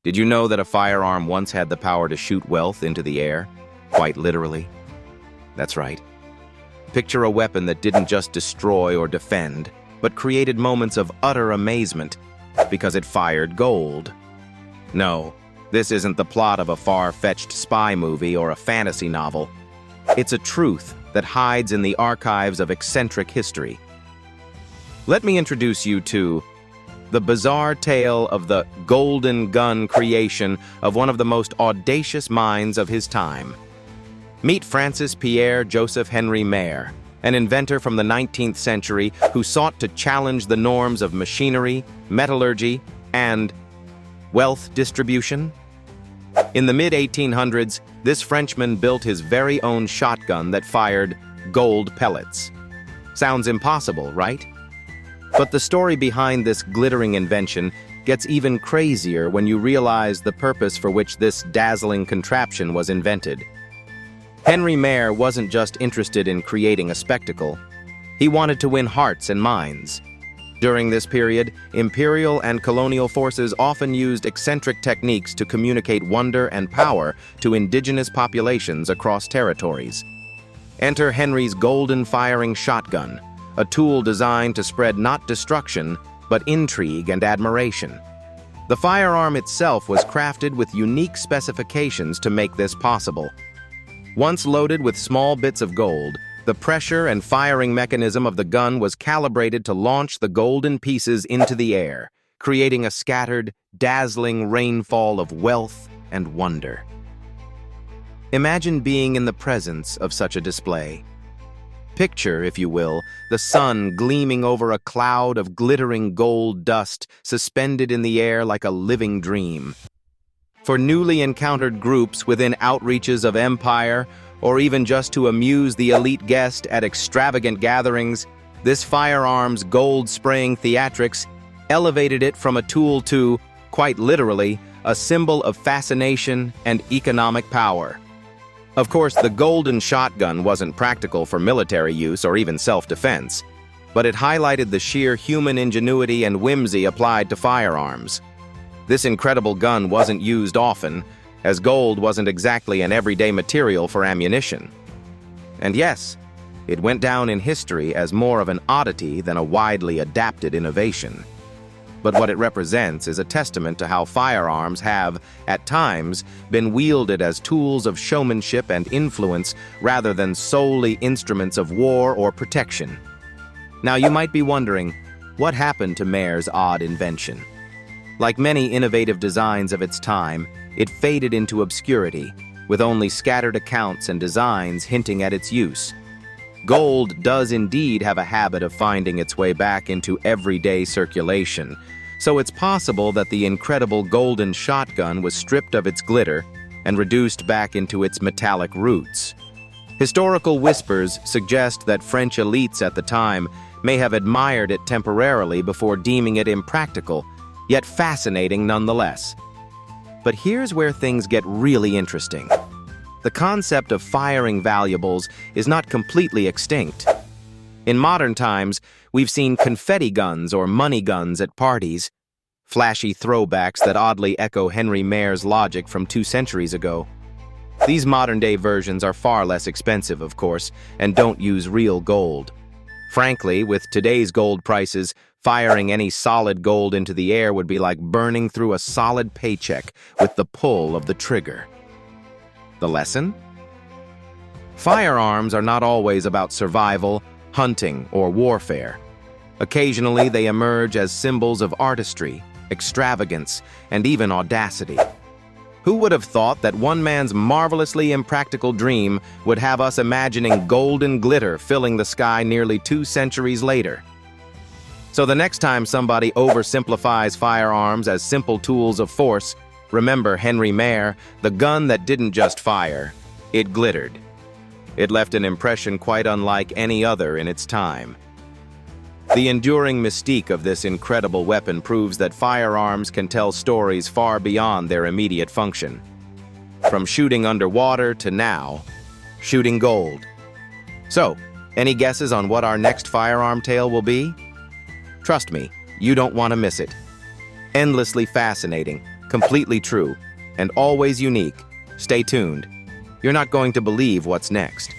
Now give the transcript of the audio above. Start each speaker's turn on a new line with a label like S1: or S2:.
S1: Did you know that a firearm once had the power to shoot wealth into the air? Quite literally. That's right. Picture a weapon that didn't just destroy or defend, but created moments of utter amazement because it fired gold. No, this isn't the plot of a far-fetched spy movie or a fantasy novel. It's a truth that hides in the archives of eccentric history. Let me introduce you to the bizarre tale of the golden gun creation of one of the most audacious minds of his time. Meet Francis Pierre Joseph Henry Mayer, an inventor from the 19th century who sought to challenge the norms of machinery, metallurgy, and wealth distribution. In the mid-1800s, this Frenchman built his very own shotgun that fired gold pellets. Sounds impossible, right? But the story behind this glittering invention gets even crazier when you realize the purpose for which this dazzling contraption was invented. Henry Mayer wasn't just interested in creating a spectacle. He wanted to win hearts and minds. During this period, imperial and colonial forces often used eccentric techniques to communicate wonder and power to indigenous populations across territories. Enter Henry's golden firing shotgun, a tool designed to spread not destruction, but intrigue and admiration. The firearm itself was crafted with unique specifications to make this possible. Once loaded with small bits of gold, the pressure and firing mechanism of the gun was calibrated to launch the golden pieces into the air, creating a scattered, dazzling rainfall of wealth and wonder. Imagine being in the presence of such a display. Picture, if you will, the sun gleaming over a cloud of glittering gold dust suspended in the air like a living dream. For newly encountered groups within outreaches of empire, or even just to amuse the elite guest at extravagant gatherings, this firearm's gold-spraying theatrics elevated it from a tool to, quite literally, a symbol of fascination and economic power. Of course, the golden shotgun wasn't practical for military use or even self-defense, but it highlighted the sheer human ingenuity and whimsy applied to firearms. This incredible gun wasn't used often, as gold wasn't exactly an everyday material for ammunition. And yes, it went down in history as more of an oddity than a widely adapted innovation. But what it represents is a testament to how firearms have, at times, been wielded as tools of showmanship and influence rather than solely instruments of war or protection. Now you might be wondering, what happened to Mayer's odd invention? Like many innovative designs of its time, it faded into obscurity, with only scattered accounts and designs hinting at its use. Gold does indeed have a habit of finding its way back into everyday circulation, so it's possible that the incredible golden shotgun was stripped of its glitter and reduced back into its metallic roots. Historical whispers suggest that French elites at the time may have admired it temporarily before deeming it impractical, yet fascinating nonetheless. But here's where things get really interesting. The concept of firing valuables is not completely extinct. In modern times, we've seen confetti guns or money guns at parties, flashy throwbacks that oddly echo Henry Mayer's logic from 2 centuries ago. These modern-day versions are far less expensive, of course, and don't use real gold. Frankly, with today's gold prices, firing any solid gold into the air would be like burning through a solid paycheck with the pull of the trigger. The lesson? Firearms are not always about survival, hunting, or warfare. Occasionally, they emerge as symbols of artistry, extravagance, and even audacity. Who would have thought that one man's marvelously impractical dream would have us imagining golden glitter filling the sky nearly 2 centuries later? So the next time somebody oversimplifies firearms as simple tools of force, remember Henry Mayer, the gun that didn't just fire, it glittered. It left an impression quite unlike any other in its time. The enduring mystique of this incredible weapon proves that firearms can tell stories far beyond their immediate function. From shooting underwater to now, shooting gold. So, any guesses on what our next firearm tale will be? Trust me, you don't want to miss it. Endlessly fascinating, Completely true, and always unique. Stay tuned. You're not going to believe what's next.